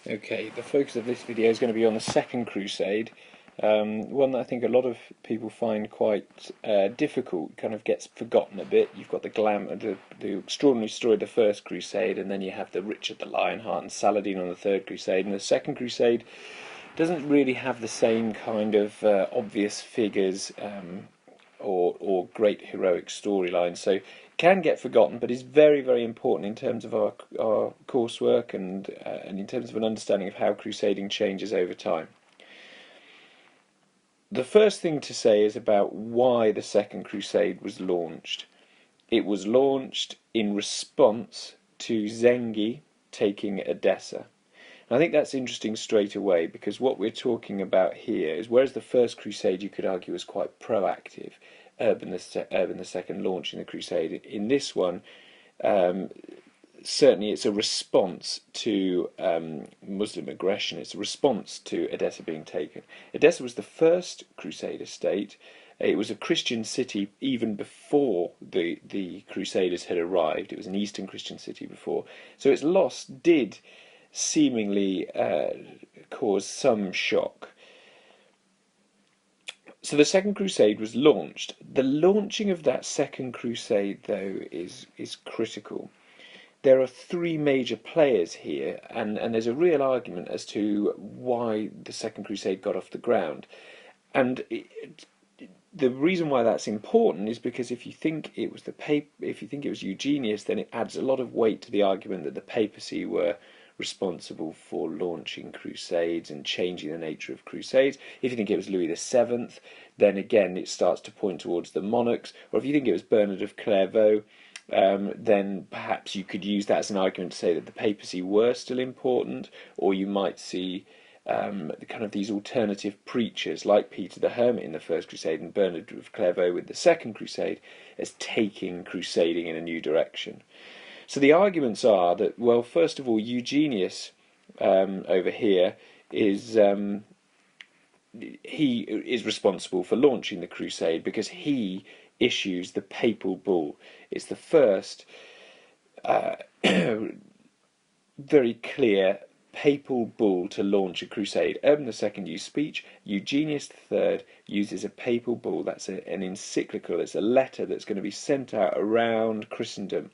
Okay, the focus of this video is going to be on the Second Crusade, one that I think a lot of people find quite difficult, kind of gets forgotten a bit. You've got the glamour, the extraordinary story of the First Crusade, and then you have the Richard the Lionheart and Saladin on the Third Crusade, and the Second Crusade doesn't really have the same kind of obvious figures or great heroic storylines, so it can get forgotten, but is very, very important in terms of our coursework and in terms of an understanding of how crusading changes over time. The first thing to say is about why the Second Crusade was launched. It was launched in response to Zengi taking Edessa. I think that's interesting straight away, because what we're talking about here is, whereas the First Crusade you could argue was quite proactive, Urban II launching the Crusade, in this one certainly it's a response to Muslim aggression. It's a response to Edessa being taken. Edessa was the first Crusader state. It was a Christian city even before the Crusaders had arrived. It was an Eastern Christian city before. So its loss did seemingly cause some shock. So the Second Crusade was launched. The launching of that Second Crusade, though, is critical. There are three major players here, and there's a real argument as to why the Second Crusade got off the ground. And the reason why that's important is because if you think it was if you think it was Eugenius, then it adds a lot of weight to the argument that the papacy were responsible for launching crusades and changing the nature of crusades. If you think it was Louis VII, then again it starts to point towards the monarchs. Or if you think it was Bernard of Clairvaux, then perhaps you could use that as an argument to say that the papacy were still important. Or you might see kind of these alternative preachers like Peter the Hermit in the First Crusade and Bernard of Clairvaux with the Second Crusade as taking crusading in a new direction. So the arguments are that, well, first of all, Eugenius over here he is responsible for launching the crusade because he issues the papal bull. It's the first very clear papal bull to launch a crusade. Urban II used speech. Eugenius III uses a papal bull. That's an encyclical. It's a letter that's going to be sent out around Christendom.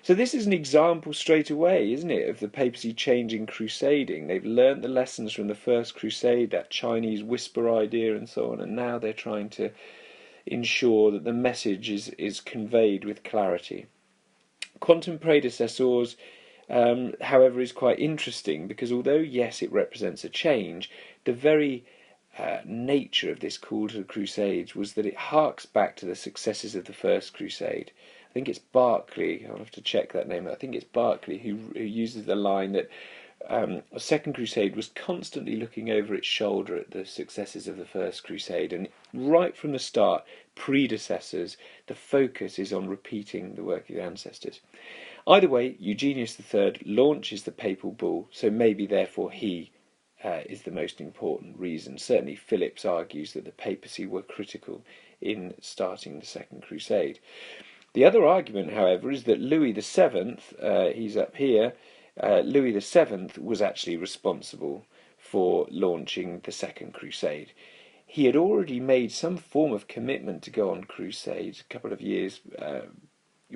So this is an example straight away, isn't it, of the papacy changing crusading. They've learnt the lessons from the First Crusade, that Chinese whisper idea and so on, and now they're trying to ensure that the message is conveyed with clarity. Quantum predecessors, however, is quite interesting, because although, yes, it represents a change, the very nature of this call to the Crusades was that it harks back to the successes of the First Crusade. I think it's Barclay, I'll have to check that name, I think it's Barclay who uses the line that the Second Crusade was constantly looking over its shoulder at the successes of the First Crusade, and right from the start, predecessors, the focus is on repeating the work of the ancestors. Either way, Eugenius III launches the papal bull, so maybe therefore he is the most important reason. Certainly Phillips argues that the papacy were critical in starting the Second Crusade. The other argument, however, is that Louis VII, he's up here, Louis VII was actually responsible for launching the Second Crusade. He had already made some form of commitment to go on crusades a couple of years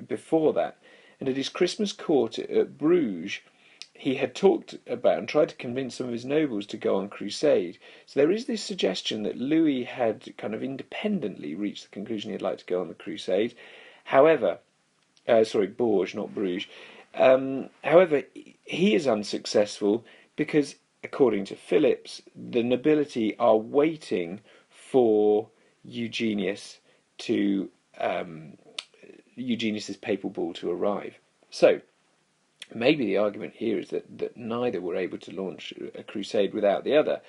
before that, and at his Christmas court at Bruges, he had talked about and tried to convince some of his nobles to go on crusade. So there is this suggestion that Louis had kind of independently reached the conclusion he'd like to go on the crusade. However, Bourges, not Bruges. However, he is unsuccessful because, according to Phillips, the nobility are waiting for Eugenius's papal bull to arrive. So maybe the argument here is that neither were able to launch a crusade without the other.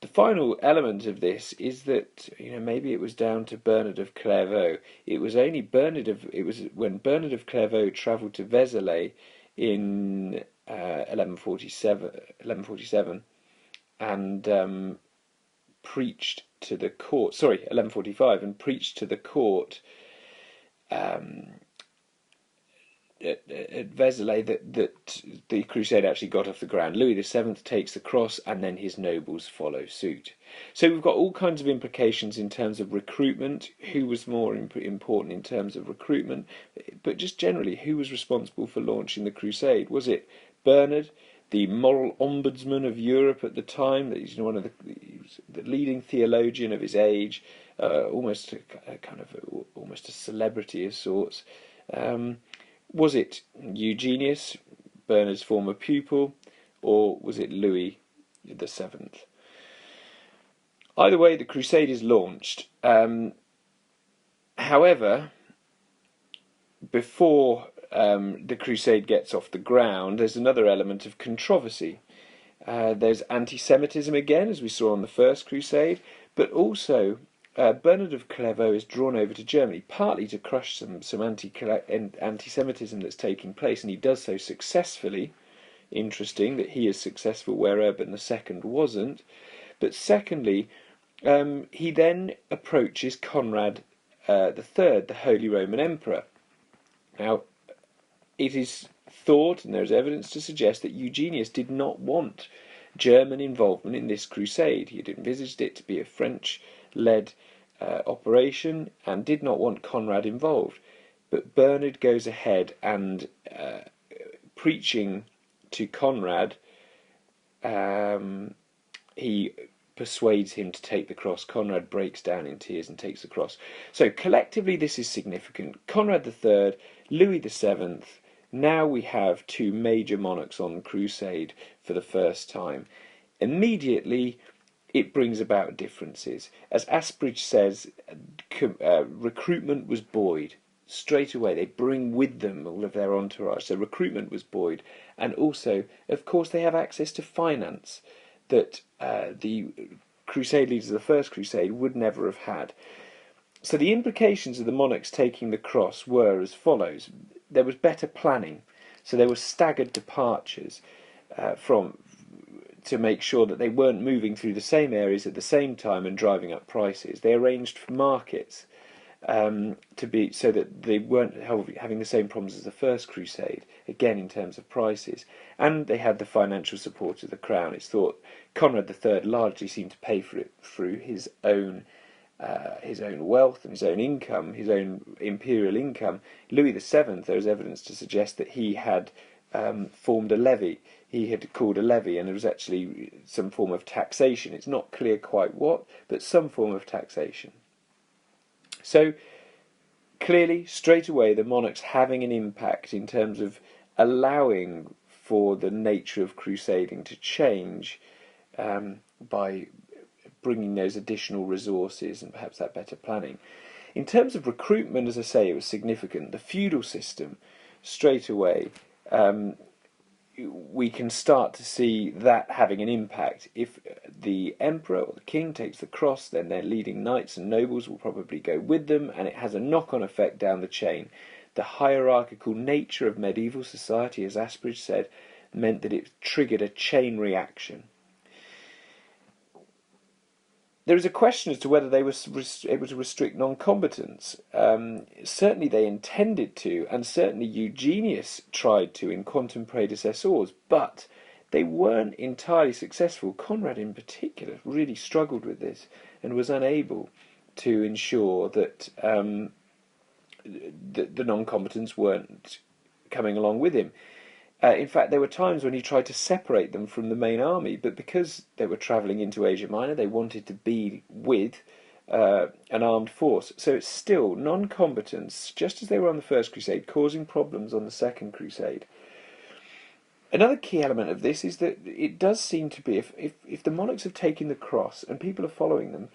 The final element of this is that maybe it was down to Bernard of Clairvaux. It was when Bernard of Clairvaux travelled to Vézelay in 1147 and preached to the court. 1145, and preached to the court at Vézelay that the crusade actually got off the ground. Louis VII takes the cross, and then his nobles follow suit. So we've got all kinds of implications in terms of recruitment, who was more important in terms of recruitment, but just generally, who was responsible for launching the crusade? Was it Bernard, the moral ombudsman of Europe at the time? That he's one of the leading theologian of his age, almost a celebrity of sorts. Was it Eugenius, Bernard's former pupil, or was it Louis VII? Either way, the crusade is launched. However, before the crusade gets off the ground, there's another element of controversy. There's anti-Semitism again, as we saw on the first crusade, but also Bernard of Clairvaux is drawn over to Germany, partly to crush some anti-Semitism that's taking place, and he does so successfully. Interesting that he is successful where Urban II wasn't. But secondly, he then approaches Conrad III, the Holy Roman Emperor. Now, it is thought, and there is evidence to suggest, that Eugenius did not want German involvement in this crusade. He had envisaged it to be a French-led operation and did not want Conrad involved. But Bernard goes ahead and, preaching to Conrad, he persuades him to take the cross. Conrad breaks down in tears and takes the cross. So collectively this is significant. Conrad III, Louis VII, now we have two major monarchs on crusade for the first time. Immediately it brings about differences. As Asprich says, recruitment was buoyed. Straight away they bring with them all of their entourage. So recruitment was buoyed. And also, of course, they have access to finance that the crusade leaders of the first crusade would never have had. So the implications of the monarchs taking the cross were as follows. There was better planning. So there were staggered departures to make sure that they weren't moving through the same areas at the same time and driving up prices. They arranged for markets to be so that they weren't having the same problems as the first crusade, again in terms of prices. And they had the financial support of the crown. It's thought Conrad III largely seemed to pay for it through his own wealth and his own income, his own imperial income. Louis VII, there is evidence to suggest that he had formed a levy. He had called a levy, and it was actually some form of taxation. It's not clear quite what, but some form of taxation. So clearly, straight away, the monarchs having an impact in terms of allowing for the nature of crusading to change by bringing those additional resources and perhaps that better planning. In terms of recruitment, as I say, it was significant. The feudal system, straight away, we can start to see that having an impact. If the emperor or the king takes the cross, then their leading knights and nobles will probably go with them, and it has a knock-on effect down the chain. The hierarchical nature of medieval society, as Asprich said, meant that it triggered a chain reaction. There is a question as to whether they were able to restrict non-combatants. Certainly they intended to, and certainly Eugenius tried to in Quantum Predecessors, but they weren't entirely successful. Conrad in particular really struggled with this and was unable to ensure that the non-combatants weren't coming along with him. In fact, there were times when he tried to separate them from the main army, but because they were travelling into Asia Minor, they wanted to be with an armed force. So it's still non-combatants, just as they were on the First Crusade, causing problems on the Second Crusade. Another key element of this is that it does seem to be, if the monarchs have taken the cross and people are following them,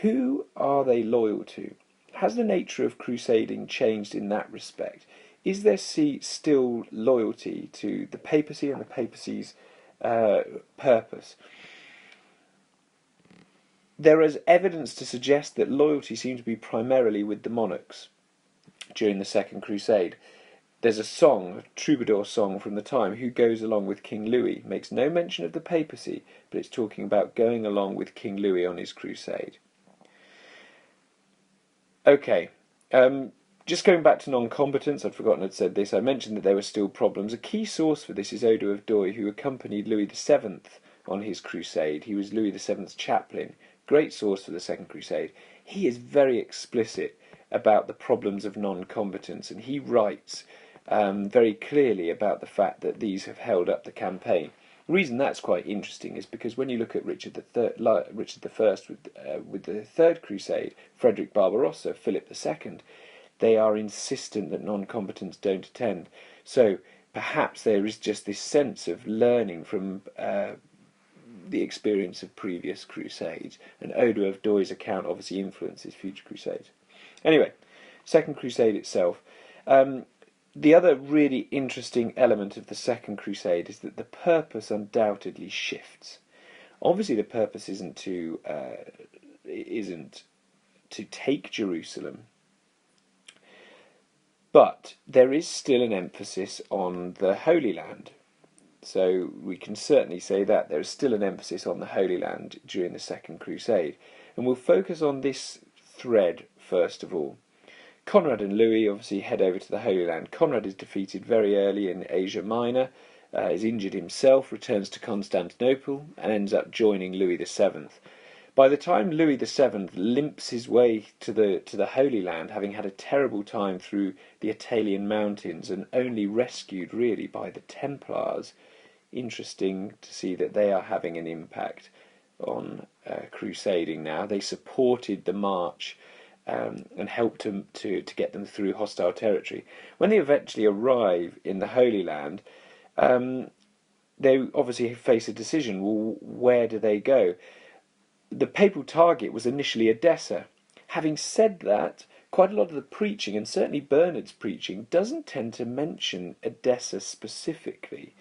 who are they loyal to? Has the nature of crusading changed in that respect? Is there still loyalty to the papacy and the papacy's purpose? There is evidence to suggest that loyalty seems to be primarily with the monarchs during the Second Crusade. There's a song, a troubadour song from the time, Who Goes Along with King Louis, makes no mention of the papacy, but it's talking about going along with King Louis on his crusade. Okay. Just going back to non-combatants, I'd forgotten I'd said this. I mentioned that there were still problems. A key source for this is Odo of Douai, who accompanied Louis VII on his crusade. He was Louis VII's chaplain. Great source for the Second Crusade. He is very explicit about the problems of non-combatants, and he writes very clearly about the fact that these have held up the campaign. The reason that's quite interesting is because when you look at Richard I with the Third Crusade, Frederick Barbarossa, Philip II, they are insistent that non-combatants don't attend. So perhaps there is just this sense of learning from the experience of previous crusades, and Odo of Douai's account obviously influences future crusades. Anyway, Second Crusade itself. The other really interesting element of the Second Crusade is that the purpose undoubtedly shifts. Obviously, the purpose isn't to take Jerusalem, but there is still an emphasis on the Holy Land. So we can certainly say that there is still an emphasis on the Holy Land during the Second Crusade. And we'll focus on this thread first of all. Conrad and Louis obviously head over to the Holy Land. Conrad is defeated very early in Asia Minor, is injured himself, returns to Constantinople, and ends up joining Louis VII. By the time Louis VII limps his way to the Holy Land, having had a terrible time through the Italian mountains and only rescued really by the Templars, interesting to see that they are having an impact on crusading now. They supported the march and helped to get them through hostile territory. When they eventually arrive in the Holy Land, they obviously face a decision. Well, where do they go? The papal target was initially Edessa. Having said that, quite a lot of the preaching, and certainly Bernard's preaching, doesn't tend to mention Edessa specifically.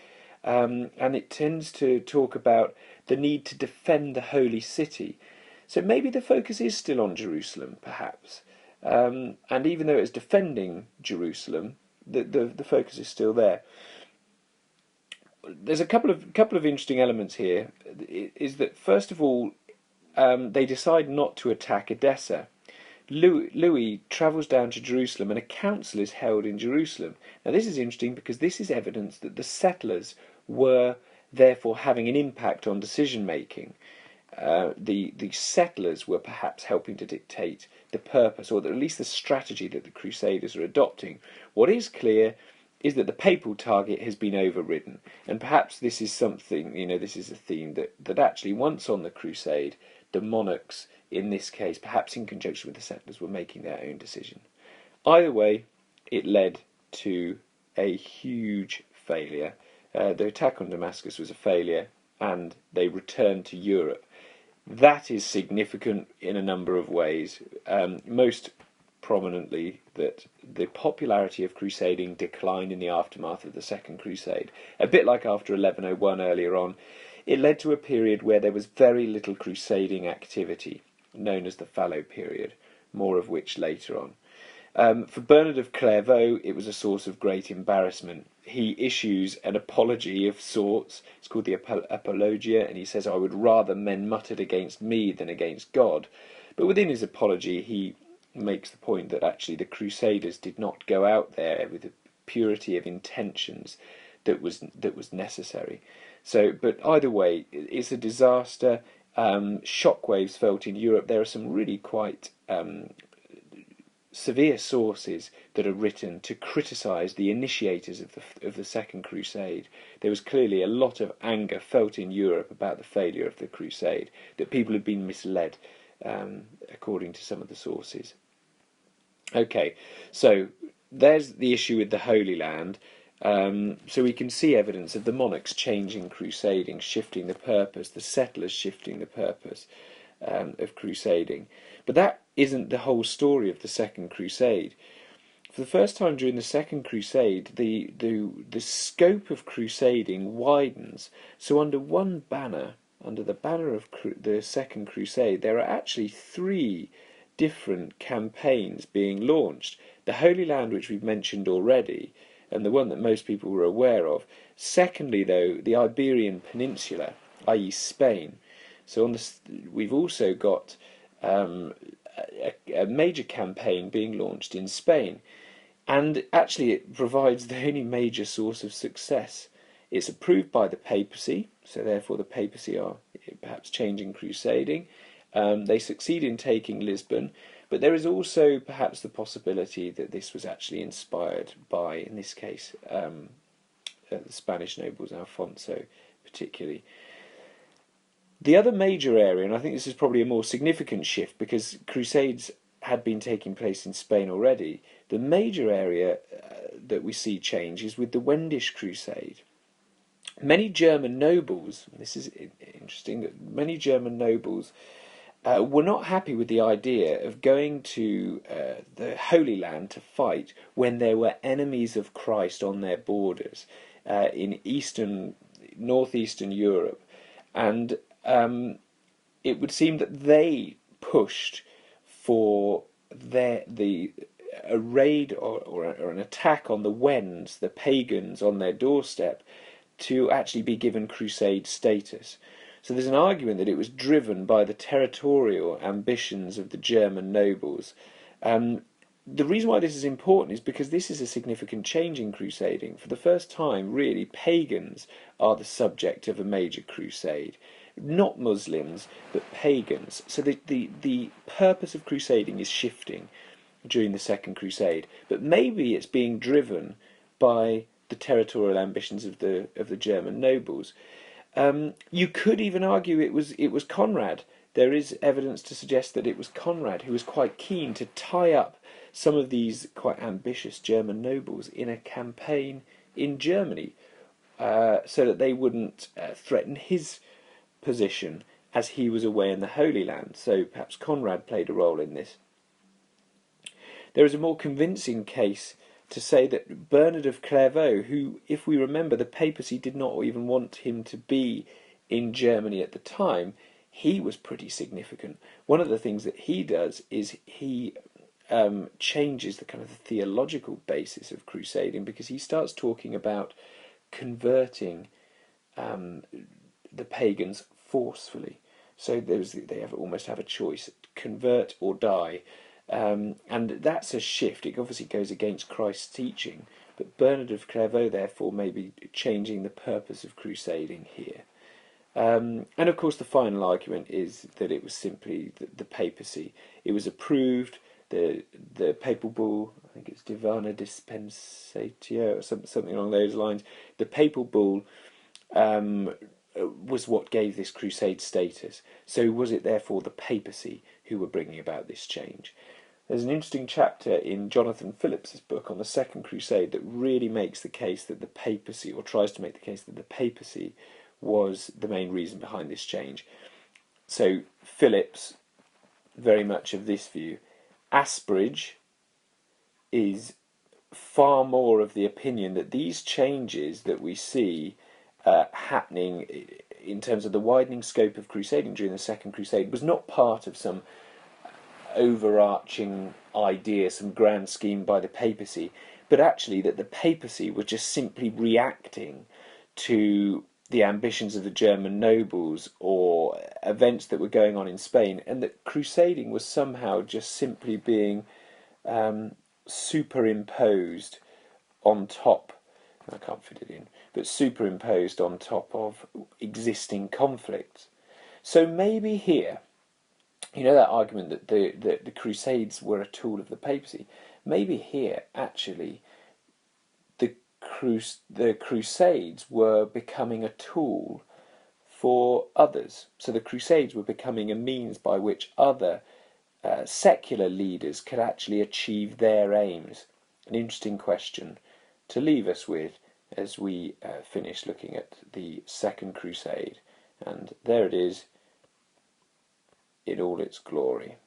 And it tends to talk about the need to defend the holy city. So maybe the focus is still on Jerusalem, perhaps. And even though it's defending Jerusalem, the focus is still there. There's a couple of interesting elements here. Is that first of all, they decide not to attack Edessa. Louis travels down to Jerusalem and a council is held in Jerusalem. Now this is interesting because this is evidence that the settlers were therefore having an impact on decision making. The settlers were perhaps helping to dictate the purpose, or at least the strategy that the Crusaders are adopting. What is clear is that the papal target has been overridden, and perhaps this is something, this is a theme that actually once on the Crusade, the monarchs, in this case, perhaps in conjunction with the settlers, were making their own decision. Either way, it led to a huge failure. The attack on Damascus was a failure, and they returned to Europe. That is significant in a number of ways. Most prominently, that the popularity of crusading declined in the aftermath of the Second Crusade. A bit like after 1101 earlier on, it led to a period where there was very little crusading activity, known as the Fallow period, more of which later on. For Bernard of Clairvaux, it was a source of great embarrassment. He issues an apology of sorts. It's called the Apologia, and he says, "I would rather men muttered against me than against God." But within his apology, he makes the point that actually the Crusaders did not go out there with the purity of intentions that was necessary. So, but either way, it's a disaster. Shockwaves felt in Europe. There are some really quite severe sources that are written to criticise the initiators of the Second Crusade. There was clearly a lot of anger felt in Europe about the failure of the Crusade, that people had been misled, according to some of the sources. Okay, so there's the issue with the Holy Land. So we can see evidence of the monarchs changing crusading, shifting the purpose, the settlers shifting the purpose of crusading. But that isn't the whole story of the Second Crusade. For the first time during the Second Crusade, the scope of crusading widens. So under one banner, under the banner of the Second Crusade, there are actually 3 different campaigns being launched. The Holy Land, which we've mentioned already, and the one that most people were aware of. Secondly, though, the Iberian Peninsula, i.e. Spain. So we've also got a major campaign being launched in Spain. And actually, it provides the only major source of success. It's approved by the papacy, so therefore the papacy are perhaps changing crusading. They succeed in taking Lisbon, but there is also perhaps the possibility that this was actually inspired by, in this case, the Spanish nobles, Alfonso particularly. The other major area, and I think this is probably a more significant shift because Crusades had been taking place in Spain already, the major area that we see change is with the Wendish Crusade. Many German nobles, this is interesting, that many German nobles were not happy with the idea of going to the Holy Land to fight when there were enemies of Christ on their borders in northeastern Europe, and it would seem that they pushed for a raid or an attack on the Wends, the pagans on their doorstep, to actually be given crusade status. So there's an argument that it was driven by the territorial ambitions of the German nobles. The reason why this is important is because this is a significant change in crusading. For the first time, really, pagans are the subject of a major crusade. Not Muslims, but pagans. So the purpose of crusading is shifting during the Second Crusade. But maybe it's being driven by the territorial ambitions of the German nobles. You could even argue it was Conrad. There is evidence to suggest that it was Conrad who was quite keen to tie up some of these quite ambitious German nobles in a campaign in Germany, so that they wouldn't threaten his position as he was away in the Holy Land. So perhaps Conrad played a role in this. There is a more convincing case to say that Bernard of Clairvaux, who, if we remember, the papacy did not even want him to be in Germany at the time, he was pretty significant. One of the things that he does is he changes the kind of theological basis of crusading, because he starts talking about converting the pagans forcefully. So they almost have a choice: convert or die. And that's a shift. It obviously goes against Christ's teaching, but Bernard of Clairvaux therefore may be changing the purpose of crusading here. And of course the final argument is that it was simply the papacy. It was approved, the papal bull, I think it's Divina Dispensatio or something along those lines, the papal bull was what gave this crusade status. So was it therefore the papacy who were bringing about this change? There's an interesting chapter in Jonathan Phillips's book on the Second Crusade that really makes the case that the papacy, or tries to make the case that the papacy was the main reason behind this change. So Phillips, very much of this view. Asbridge is far more of the opinion that these changes that we see happening in terms of the widening scope of crusading during the Second Crusade was not part of some overarching idea, some grand scheme by the papacy, but actually that the papacy was just simply reacting to the ambitions of the German nobles or events that were going on in Spain, and that crusading was somehow just simply being superimposed on top, I can't fit it in, but superimposed on top of existing conflicts. So maybe here, you know, that argument that the Crusades were a tool of the papacy, maybe here actually the Crusades were becoming a tool for others. So the Crusades were becoming a means by which other secular leaders could actually achieve their aims. An interesting question to leave us with as we finish looking at the Second Crusade. And there it is in all its glory.